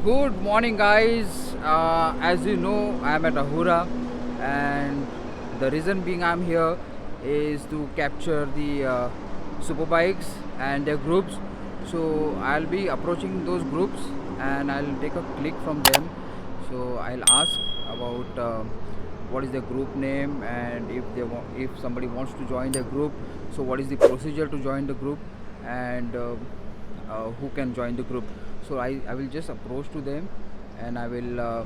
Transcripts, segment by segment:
Good morning, guys. As you know, I'm at Ahura, and the reason being I'm here is to capture the superbikes and their groups. So I'll be approaching those groups, and I'll take a click from them. So I'll ask about what is the group name, and if somebody wants to join the group, so what is the procedure to join the group, and who can join the group. So I will just approach to them, and I will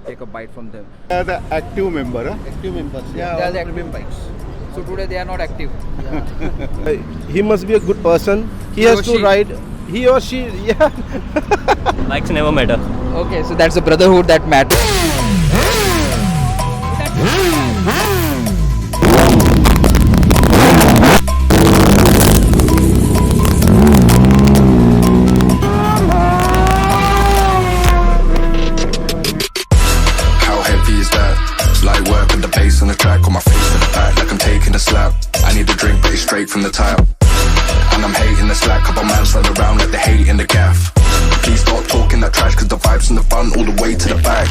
take a bite from them. They are the active member. Huh? Active members. They are all the active premium bikes. So today they are not active. He must be a good person. He He has or to she. ride. He or she, yeah. Likes never matter. Okay, so that's a brotherhood that matters. How heavy is that? Light work with the bass on the track, on my face to the back like I'm taking a slap. I need a drink, but it's straight from the tap. And I'm hating the slack, couple mans run around like they hate in the gaff. Please stop talking that trash, cause the vibes in the front all the way to the back.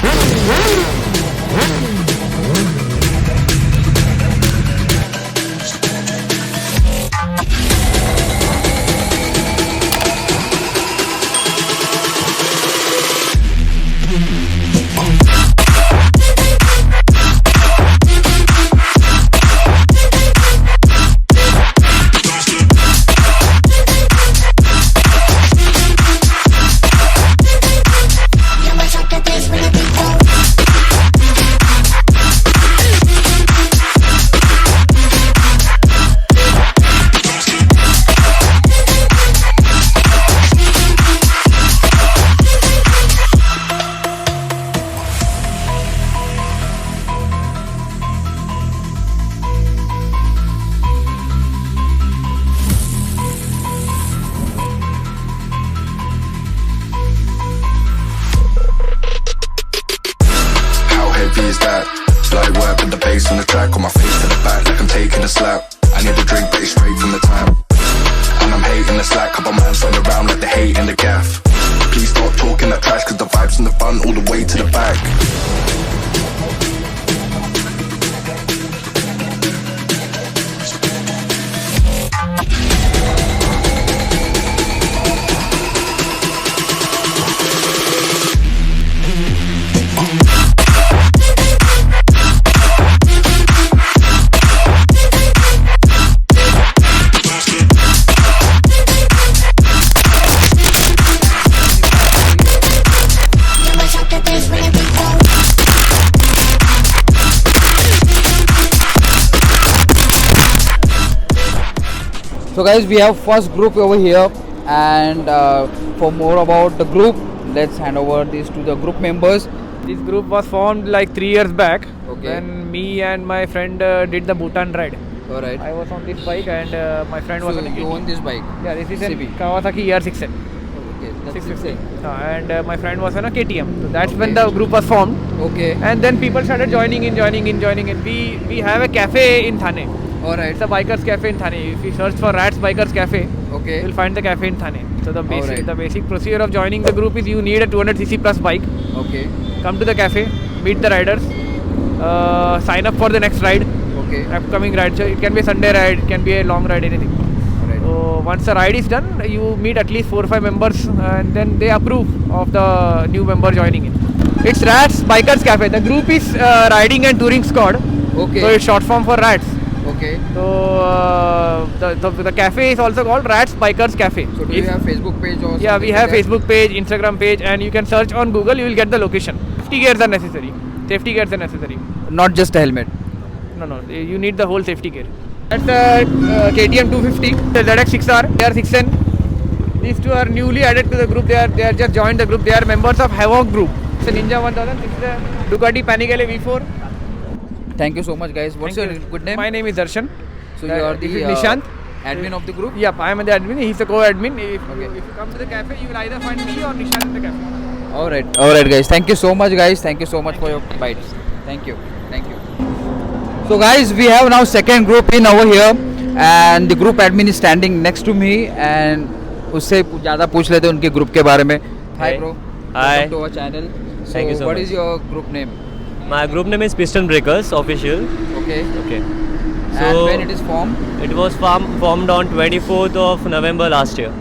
How heavy is that? Light work with the bass on the track, on my face to the back like I'm taking a slap. I need a drink, but it's straight from the tap. And I'm hating the slack, couple mans run around like they hate in the gaff. Please stop talking that trash, cause the vibes in the front all the way to the back. So guys, we have first group over here, and for more about the group, let's hand over this to the group members. This group was formed like 3 years back Okay. when me and my friend did the Bhutan ride. All right. I was on this bike and my friend was So on a you KTM. own this bike? Yeah, this is a CB. Kawasaki ER6N. Okay, that's 650. insane. And my friend was on a KTM. So that's when Okay. the group was formed. Okay. And then people started joining in. We have a cafe in Thane. All right. It's a bikers cafe in Thane. If you search for Rats Bikers Cafe, Okay. you'll find the cafe in Thane. So Alright. the basic procedure of joining the group is you need a 200cc plus bike. Okay. Come to the cafe, meet the riders, sign up for the next ride, Okay. upcoming ride. So it can be a Sunday ride, it can be a long ride, anything. All right. So once the ride is done, you meet at least 4 or 5 members, and then they approve of the new member joining in. It's Rats Bikers Cafe. The group is Riding and Touring Squad. Okay. So it's short form for Rats. Okay. So the cafe is also called Rats Bikers Cafe. So do you have Facebook page or? Yeah, something we have like that? Facebook page, Instagram page, and you can search on Google. You will get the location. Safety gears are necessary. Safety gears are necessary. Not just a helmet. No, you need the whole safety gear. That's the KTM 250, the ZX6R, AR6N. These two are newly added to the group. They are just joined the group. They are members of Havoc group. It's a Ninja 1000. It's the Ducati Panigale V4. Thank you so much, guys. What's Thank your you. good name? My name is Darshan. So you are the this is Nishant. admin of the group. Yep, I am the admin. He's the co-admin. Okay. If you come to the cafe, you will either find me or Nishant in the cafe. All right, guys. Thank you so much, guys. Thank you so much for your bites. Thank you. So, guys, we have now second group in over here, and the group admin is standing next to me, and उससे ज़्यादा पूछ लेते हैं उनके group के बारे में. Hi, bro. Hi. Welcome to our channel. So Thank you so what much. is your group name? My group name is Piston Breakers Official. Okay. Okay. And when it is formed? It was formed on 24th of November last year.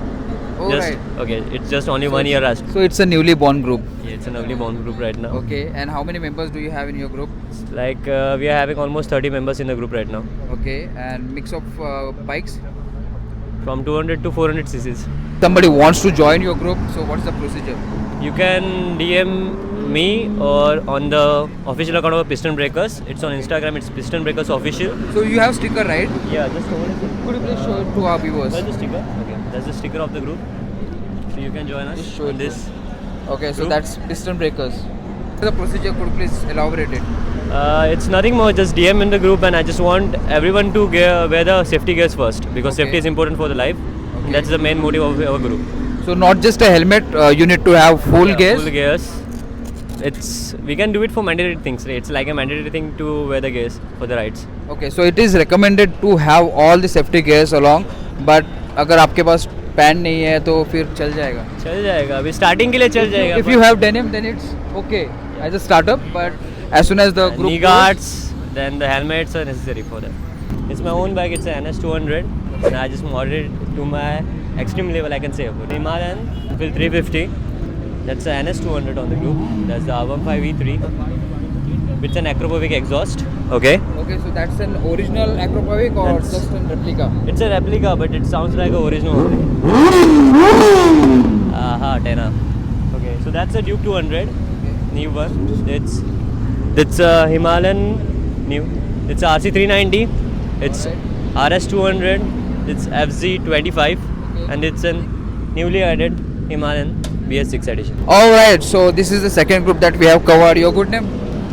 Oh, just, right. Okay, it's just only 1 year as. So it's a newly born group. Yeah, it's a newly born group right now. Okay. And how many members do you have in your group? Like we are having almost 30 members in the group right now. Okay. And mix of bikes? From 200 to 400 cc's. Somebody wants to join your group. So what's the procedure? You can DM me or on the official account of Piston Breakers. It's on Instagram. It's Piston Breakers Official. So you have sticker, right? Yeah, just hold it. Could you please show it to our viewers? That's the sticker. Okay, that's the sticker of the group. So you can join us Just show on it this. Okay. So Group. that's Piston Breakers. The procedure, could you please elaborate it? It's nothing more, just DM in the group, and I just want everyone to wear the safety gears first because Okay. safety is important for the life. Okay. That's the main motive of our group. So not just a helmet, you need to have full Yeah, gears. Full gears. We can do it for mandatory things. Right? It's like a mandatory thing to wear the gears for the rides. Okay, so it is recommended to have all the safety gears along, but अगर आपके पास pan नहीं है तो फिर चल जाएगा. चल जाएगा. अभी starting के लिए चल जाएगा. If you have denim, then it's okay as a startup, but as soon as the group knee guards, then the helmets are necessary for that. It's my own bike. It's an NS200, and I just modded it to my extreme level. I can say Himalayan Phil 350. That's the NS200 on the group. That's the R15 V3 with an Acropovic exhaust. Okay. Okay, so that's an original Acropovic or That's- just a replica? It's a replica, but it sounds like a original only. Aha, 10. Okay, so that's a Duke 200, new one. It's a Himalayan new. It's a RC390. It's RS200. It's FZ25, and it's a newly added Himalayan BS6 edition. Alright, so this is the second group that we have covered. Your good name?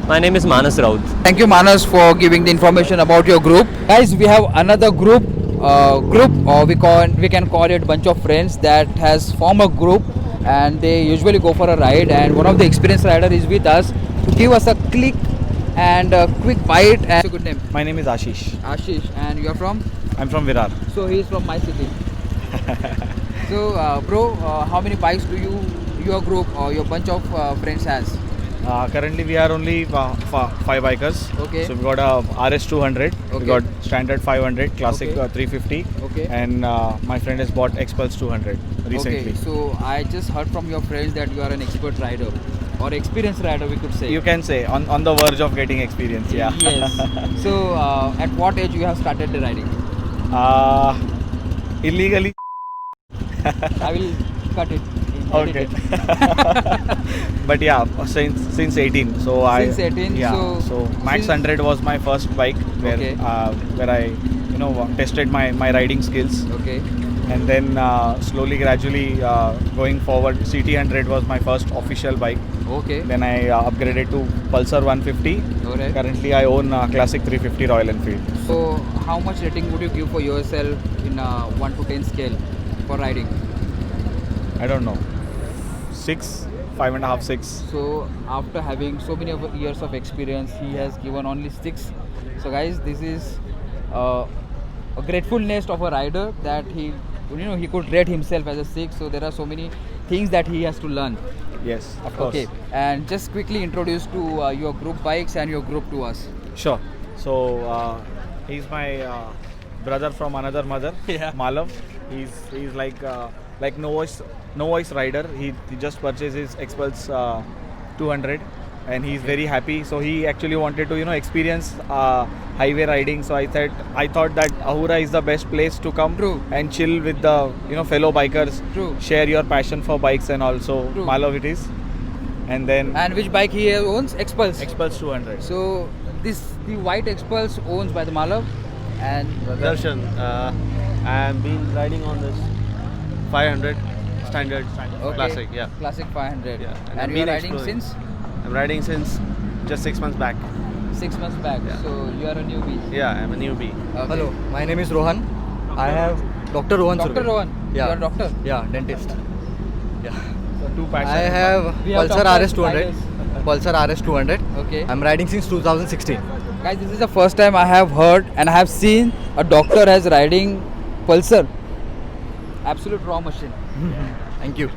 My name is Manas Raut. Thank you, Manas, for giving the information about your group. Guys, we have another group, or we can call it bunch of friends that has formed a group, and they usually go for a ride. And one of the experienced rider is with us to give us a click and a quick bite. And what's your good name? My name is Ashish. Ashish, and you are from? I'm from Virar. So he is from my city. So, bro, how many bikes do your group or your bunch of friends has? Currently, we are only 5 bikers. Okay. So we got a RS200. Okay. We got standard 500, classic Okay. 350. Okay. And my friend has bought Xpulse 200 recently. Okay, so I just heard from your friends that you are an expert rider or experienced rider, we could say. You can say on the verge of getting experience. Yeah. Yes. So, at what age you have started the riding? Illegally. I will cut it. Okay. But yeah, since 18. So Since 18, Yeah. So Max since- 100 was my first bike where Okay. where I tested my riding skills. Okay. And then slowly, gradually going forward, CT100 was my first official bike. Okay. Then I upgraded to Pulsar 150. Alright. Currently, I own Classic 350 Royal Enfield. So, how much rating would you give for yourself in a 1 to 10 scale for riding? I don't know, 6, 5.5, 6. So, after having so many years of experience, he has given only 6. So, guys, this is a gratefulness of a rider that he could rate himself as a 6. So, there are so many things that he has to learn. Yes, of course. Okay, and just quickly introduce to your group bikes and your group to us. Sure. So he's my brother from another mother, Malav. He's like no voice rider. He just purchased his Xpulse 200, and he's very happy. So he actually wanted to experience highway riding. So I thought that Ahura is the best place to come True. and chill with the fellow bikers. True. Share your passion for bikes, and also True. Malav it is. And then And which bike he owns? Xpulse. Xpulse 200. So the white Xpulse owns by the Malav, and Darshan, I've been riding on this 500 standard Okay. classic. Yeah, Classic 500. Yeah, and And I've you are been riding exploring. since I'm riding since just 6 months back. 6 months back. Yeah. So you are a newbie. Yeah, I'm a newbie. Okay. Hello, my name is Rohan. I have Dr. Rohan Dr. Surve. Rohan. Yeah. You are a doctor. Yeah, dentist. Yeah. So two I passions. have We have Pulsar doctors, RS200. riders. Pulsar RS200. Okay. I'm riding since 2016. Guys, this is the first time I have heard and I have seen a doctor as riding Pulsar. Absolute raw machine. Thank you.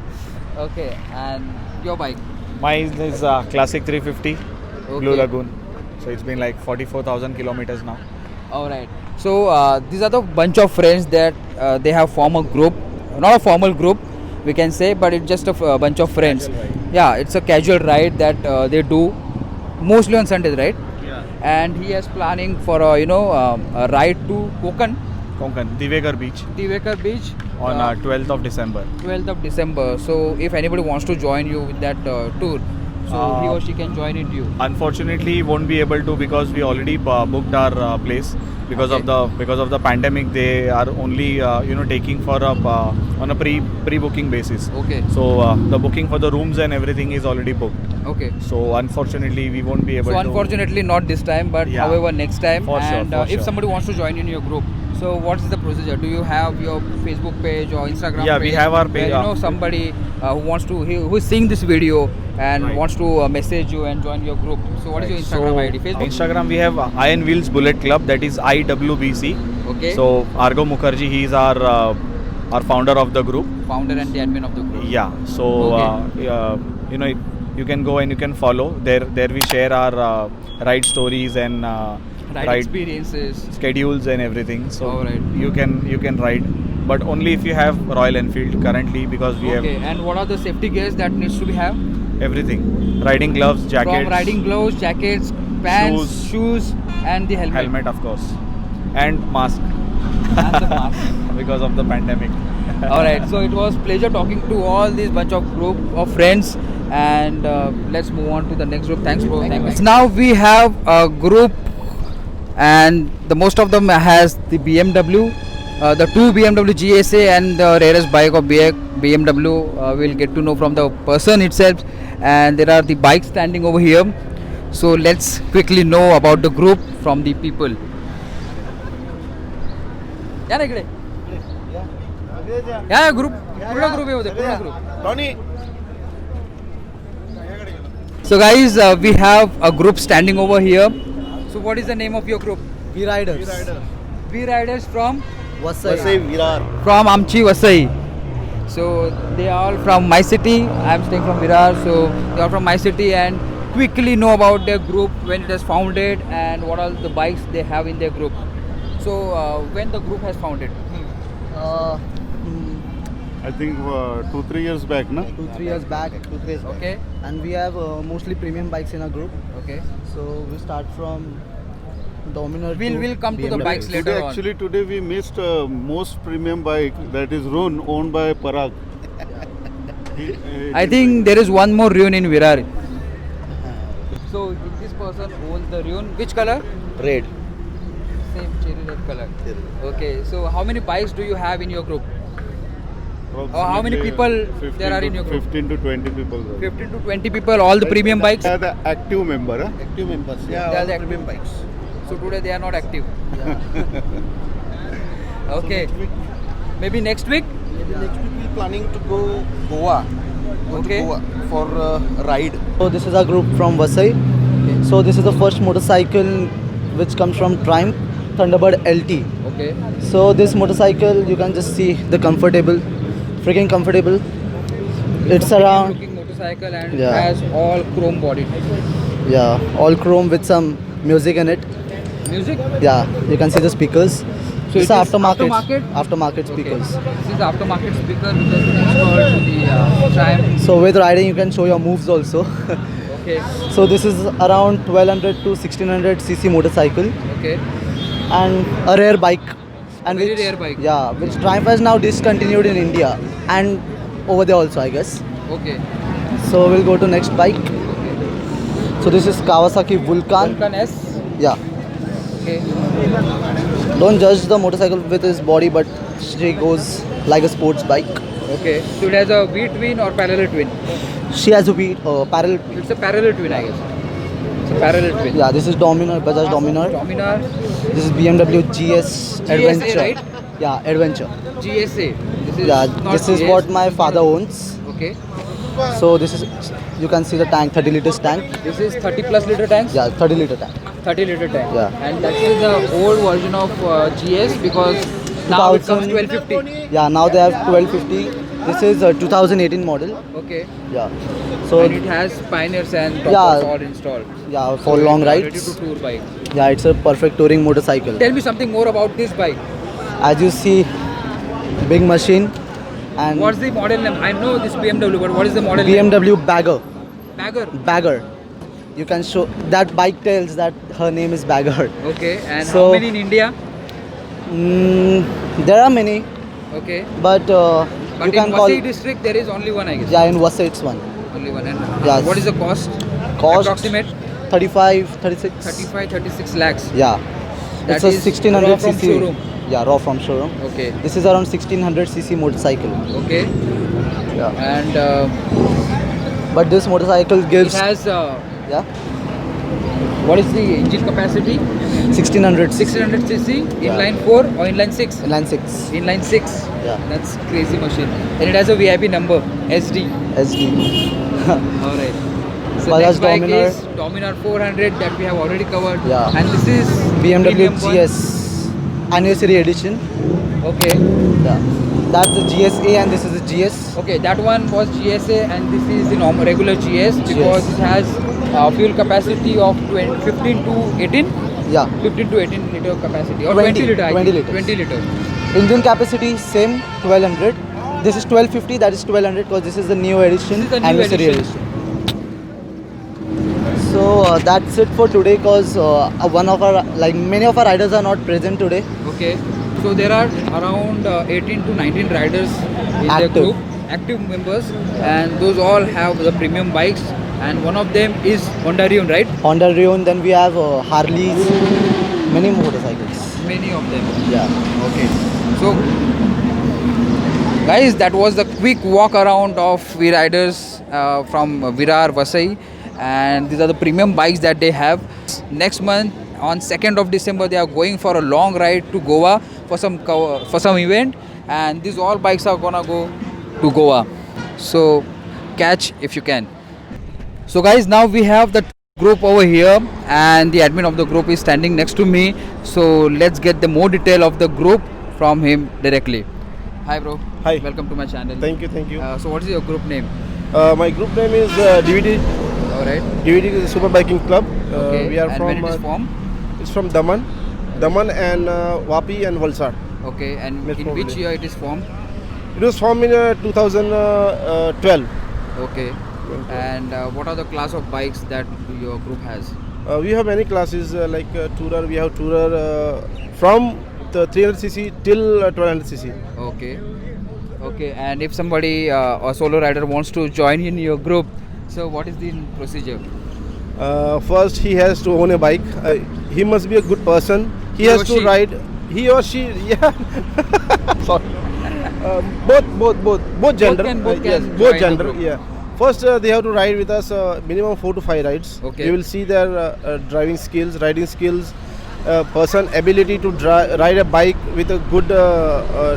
Okay. And Your bike. Mine is Classic 350 Blue Okay. Lagoon. So it's been like 44,000 kilometers now. All right. So these are the bunch of friends that they have formed a group, not a formal group, we can say, but it's just a bunch of friends. Yeah, it's a casual ride that they do mostly on Sundays, right? Yeah. And he is planning for a a ride to Konkan, Divekar Beach Tivekar Beach on 12th of December. 12th of December. So if anybody wants to join you with that tour, so he or she can join it you. Unfortunately, won't be able to because we already booked our place because Okay. of the pandemic. They are only taking for on a pre-booking basis. Okay. So the booking for the rooms and everything is already booked. Okay. So unfortunately, we won't be able So to. unfortunately not this time, but Yeah. however next time. For sure, And for if sure. somebody wants to join in your group, so what is the procedure? Do you have your Facebook page or Instagram Yeah, page? we have our where, page, you know somebody who wants to who is seeing this video and Right. wants to message you and join your group. So what is your Instagram ID? Facebook. Instagram we have Iron Wheels Bullet Club, that is IWBC. Okay. So Argo Mukherjee, he is our founder of the group. Founder and the admin of the group. Yeah. So Okay. you can go and you can follow. There we share our ride stories and Ride experiences. schedules and everything. So Alright. you can ride, but only if you have Royal Enfield currently, because we Okay. have And what are the safety gears that needs to be have? everything: riding gloves, jackets, From riding gloves, jackets, pants, shoes, and the helmet, of course, and mask And the mask. because of the pandemic. All right, so it was pleasure talking to all these bunch of group of friends, and let's move on to the next group. Thanks, bro. So now we have a group, and the most of them has the BMW, the two BMW GSA and the rarest bike of BMW. We'll get to know from the person itself, and there are the bikes standing over here. So let's quickly know about the group from the people. या ना इकडे या group पूर्ण group आहे पूर्ण group So guys, we have a group standing over here. So what is the name of your group? We riders. We Riders from Vasai. from Amchi Vasai. So they are all from my city. I am staying from Virar. So they are from my city, and quickly know about their group, when it was founded, and what are the bikes they have in their group. So when the group has founded? I think 2-3 years back, na? 2-3 years back. 2-3 years back. Okay. And we have mostly premium bikes in our group. Okay. So we start from Dominar. We'll come to the BMW. bikes later Today, on. actually, today we missed most premium bike, that is Rune, owned by Parag. I think there is one more Rune in Virar. So this person owns the Rune. Which color? Red. Same cherry red color. Okay. So how many bikes do you have in your group? How many people there are in your group? 15 to 20 people. 15 to 20 people. All the premium bikes. They are the active member. Huh? Active members. They Yeah, are all the the premium bikes. So today they are not active. Okay. Maybe next week. Maybe next week we're planning to go Goa. Okay. Goa for a ride. So this is our group from Vasai. So this is the first motorcycle which comes from Triumph Thunderbird LT. Okay. So this motorcycle, you can just see the comfortable, freaking comfortable. It's around, Looking motorcycle and Yeah. has all chrome body. yeah, all chrome with some music in it. Music. Yeah, you can see the speakers. So It's it is aftermarket. aftermarket? Aftermarket Okay. speakers. This is aftermarket speaker which has been installed to the Triumph. So with riding, you can show your moves also. Okay. So this is around 1200 to 1600 cc motorcycle Okay. and a rare bike. And Very rare bike. Yeah, which Triumph has now discontinued in India and over there also, I guess. Okay. So we'll go to next bike. So this is Kawasaki Vulcan. Vulcan S. Yeah. Okay. Don't judge the motorcycle with his body, but she goes like a sports bike. Okay. So it has a V twin or parallel twin. She has a parallel. It's a parallel twin, I guess. It's a parallel twin. Yeah, this is Dominar, Bajaj Dominar. Dominar This is BMW GS Adventure. right? Yeah, Adventure. GSA. This is Yeah, not this is GS. what my father owns. Okay. So this is, you can see the tank, 30 liters tank. This is 30 plus liter tanks. Yeah, 30 liter tank. 30 liter tank. Yeah. And that is the old version of GS because now it comes 2000 1250. Yeah, now they have 1250 This is a 2018 model. Okay. Yeah. So And it has pioneers and toppers Yeah. all installed. yeah, for long It's rides. ready to tour bike. Yeah, it's a perfect touring motorcycle. Tell me something more about this bike. As you see, big machine and What's the model name? I know this BMW, but what is the model name? BMW Bagger. Bagger. Bagger. You can show that bike tells that her name is Bagger. Okay. And So- how many in India? There are many, Okay. but But you can in call. Vasai district, there is only one, I guess. Yeah, in Vasai it's one. Only one. And Yes. what is the cost? Cost Approximate 35, 36. 35, 36 lakhs. Yeah. That It's a is 1600 raw from cc. showroom. Yeah, raw from showroom. Okay. This is around 1600 cc motorcycle. Okay. Yeah. And But this motorcycle it gives has yeah what is the engine capacity? 1600 600 cc, Yeah. inline 4 or inline 6? Line 6 Inline 6. Yeah. That's crazy machine. And it has a VIP number, SD. SD. Alright. So Bajaj next bike Dominar. is Dominar 400 that we have already covered. Yeah. And this is BMW premium one. GS anniversary edition. Okay. Yeah. That's the GSA and this is the GS. Okay, that one was GSA and this is the normal regular GS because it has fuel capacity of 15 to 18. Yeah. 15 to 18 liter capacity or 20 20 liter. I 20 think. liters. 20 liter. Engine capacity same 1200. This is 1250. That is 1200 because this is the new edition. This is the new anniversary edition. So that's it for today because one of our many of our riders are not present today. Okay. So there are around 18 to 19 riders in the Active. group, active members, and those all have the premium bikes. And one of them is Honda Rion, right? Honda Rion. Then we have Harleys, many motorcycles. Many of them. Yeah. Okay. So, guys, that was the quick walk around of V Riders from Virar Vasai, and these are the premium bikes that they have. Next month, on 2nd of December, they are going for a long ride to Goa for some event, and these all bikes are gonna go to Goa. So, catch if you can. So, guys, now we have the group over here, and the admin of the group is standing next to me. So, let's get the more detail of the group from him directly. Hi, bro. Hi. Welcome to my channel. Thank you, thank you. So, what is your group name? My group name is DVD. All right. DVD is a super biking club. Okay. We are and from. when it is formed? It's from Daman and Vapi and Valsad. Okay. And Most in probably. which year it is formed? It was formed in 2012. Okay. And what are the class of bikes that your group has? We have many classes like tourer. We have tourer from the 300cc till 1200cc. Okay. Okay. And if somebody, a solo rider, wants to join in your group, so what is the procedure? First, he has to own a bike. He must be a good person. He He has or to she? ride. He or she, yeah. Sorry. Both gender. both Yes, can join both the gender. group. Yeah. First, they have to ride with us minimum 4 to 5 rides. Okay. You will see their driving skills, riding skills, person ability to ride a bike with a good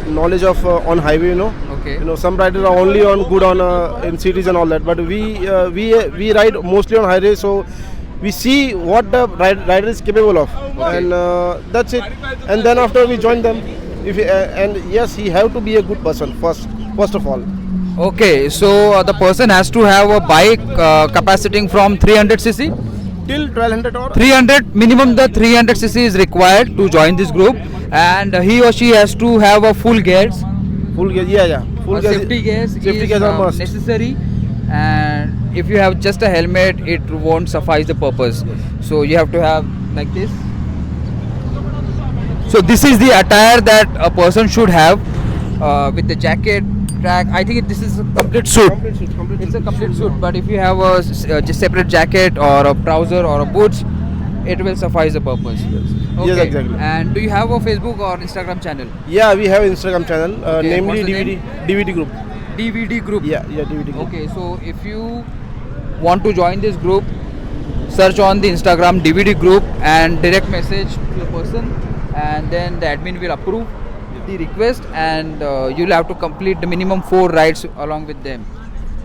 knowledge of on highway. Okay. You know, some riders are only good on in cities and all that, but we ride mostly on highway, so we see what the rider is capable of, and that's it. And then after we join them, and yes, he have to be a good person first of all. Okay. So the person has to have a bike capaciting from 300cc. Till 1200 or 300 minimum. The 300cc is required to join this group, and he or she has to have a full gears. full gear, yeah. Full gear, Safety gears safety is gears are must. necessary, and if you have just a helmet, it won't suffice the purpose. So you have to have like this. So this is the attire that a person should have with the jacket, track. I think this is a complete suit. It's a complete suit, but if you have a just separate jacket or a trouser or a boots, it will suffice the purpose. Okay. Yes, exactly. And do you have a Facebook or Instagram channel? Yeah, we have Instagram channel, Okay, namely what's the DVD group. DVD group. Yeah, DVD group. Okay, so if you want to join this group, search on the Instagram DVD group and direct message to the person, and then the admin will approve the request, and you'll have to complete the minimum 4 rides along with them,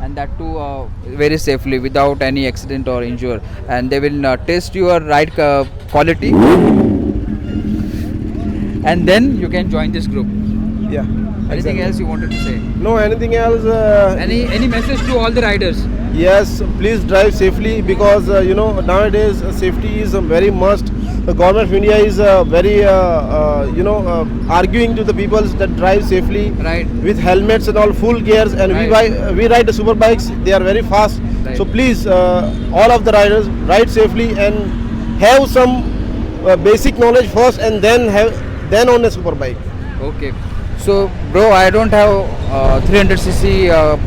and that too very safely without any accident or injury, and they will test your ride quality, and then you can join this group. Yeah. Anything exactly. else you wanted to say? No, anything else? Any message to all the riders? Yes, please drive safely because nowadays safety is a very must. The government of India is very arguing to the people that drive safely Right. with helmets and all full gears, and Right. we ride the super bikes. They are very fast. Right. So please, all of the riders ride safely and have some basic knowledge first, and then on a super bike. Okay. So, bro, I don't have 300cc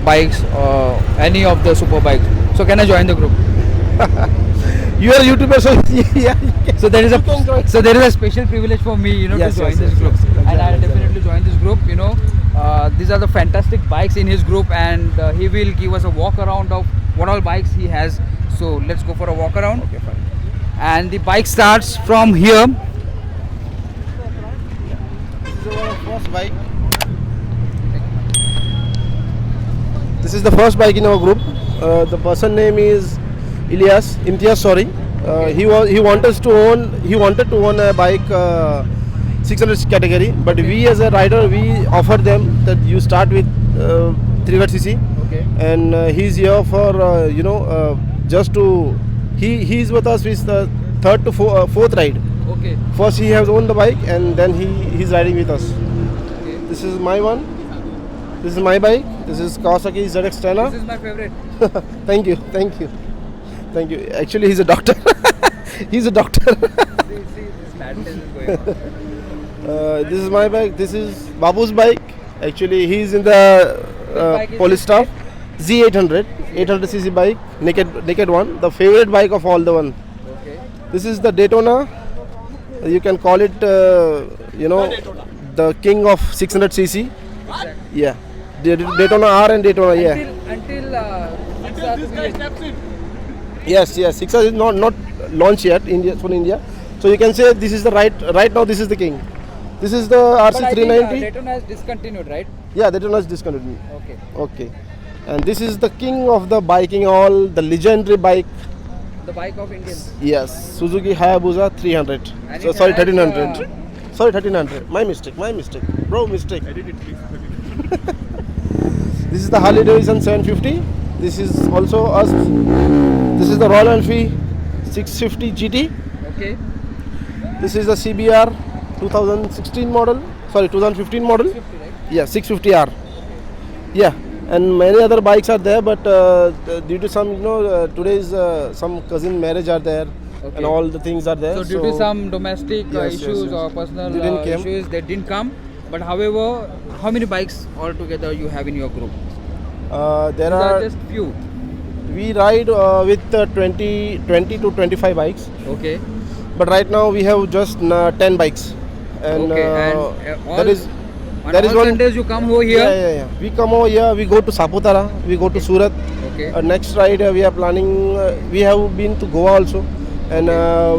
bikes or any of the super bikes. So, can I join the group? You are a YouTuber, so yeah. So there is a special privilege for me, Yes, to join yes, this yes, group, yes. and I'll Exactly, definitely join this group. These are the fantastic bikes in his group, and he will give us a walk around of what all bikes he has. So let's go for a walk around. Okay, fine. And the bike starts from here. First bike. This is the first bike in our group. The person name is Imtiaz. Sorry, he wanted to own a bike 600 category, but we as a rider we offered them that you start with 300cc, Okay. and he's here for just to he's with us with the third to fourth ride. Okay. First he has owned the bike, and then he's riding with us. Okay. This is my one. This is my bike. This is Kawasaki ZX-10R. This is my favorite. Thank you. Actually, he's a doctor. He's a doctor. See, this madness is going on. This is my bike. This is Babu's bike. Actually, he's in the bike is police staff. Z800, 800cc bike, naked one. The favorite bike of all the one. Okay. This is the Daytona. You can call it, the king of 600cc. Exactly. Yeah. Daytona R and Daytona, yeah. Until 6 Yes, 6R is not launched yet for India. So you can say this is the right now this is the king. This is the RC390. Daytona has discontinued, right? Yeah, Daytona is discontinued. Okay. Okay. And this is the king of the biking, all the legendary bike. The bike of Indians. Yes, Suzuki Hayabusa 300. And So it sorry, has, 1300. Sorry, 1300. My mistake. Bro, mistake. Edit it, please. This is the Harley Davidson 750. This is also us. This is the Royal Enfield 650 GT. Okay. This is the CBR 2016 model. Sorry, 2015 model. 50, right? Yeah, 650R. Yeah, and many other bikes are there, but due to some, today's some cousin marriage are there, Okay. and all the things are there. So due to some domestic Yes, issues yes. or personal They didn't came. issues, they didn't come. But however, how many bikes altogether you have in your group? there These are just few. we ride with 20 to 25 bikes, Okay. but right now we have just 10 bikes, and, Okay, and, all- that is On there is all one. Sundays you come over here. Yeah. We come over here. We go to Saputara. We go to Surat. Okay. Next ride we are planning. We have been to Goa also, and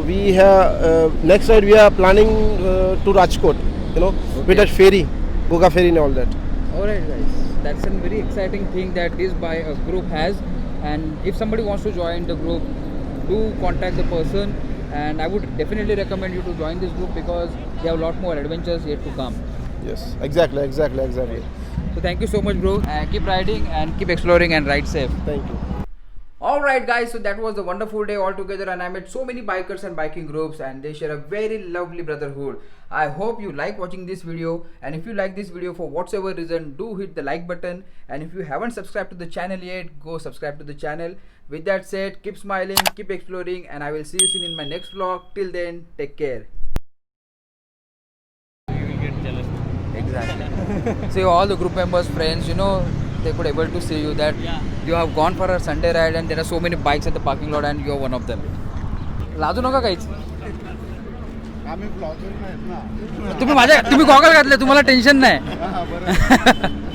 we have next ride we are planning to Rajkot. With that ferry, Goga ferry and all that. Alright guys, that's a very exciting thing that this group has, and if somebody wants to join the group, do contact the person, and I would definitely recommend you to join this group because they have a lot more adventures yet to come. Yes, exactly. So thank you so much, bro. Keep riding and keep exploring and ride safe. Thank you. Alright guys, so that was a wonderful day altogether, and I met so many bikers and biking groups, and they share a very lovely brotherhood. I hope you like watching this video, and if you like this video for whatsoever reason, do hit the like button, and if you haven't subscribed to the channel yet, go subscribe to the channel. With that said, keep smiling, keep exploring, and I will see you soon in my next vlog. Till then, take care. You will get jealous. Exactly. So all the group members, friends, they could able to see you that you have gone for a Sunday ride and there are so many bikes at the parking lot and you are one of them. लाजू नका काहीच. आम्ही blogger नाहीत ना. तुम्ही goggle घातले, तुम्हाला tension नाही.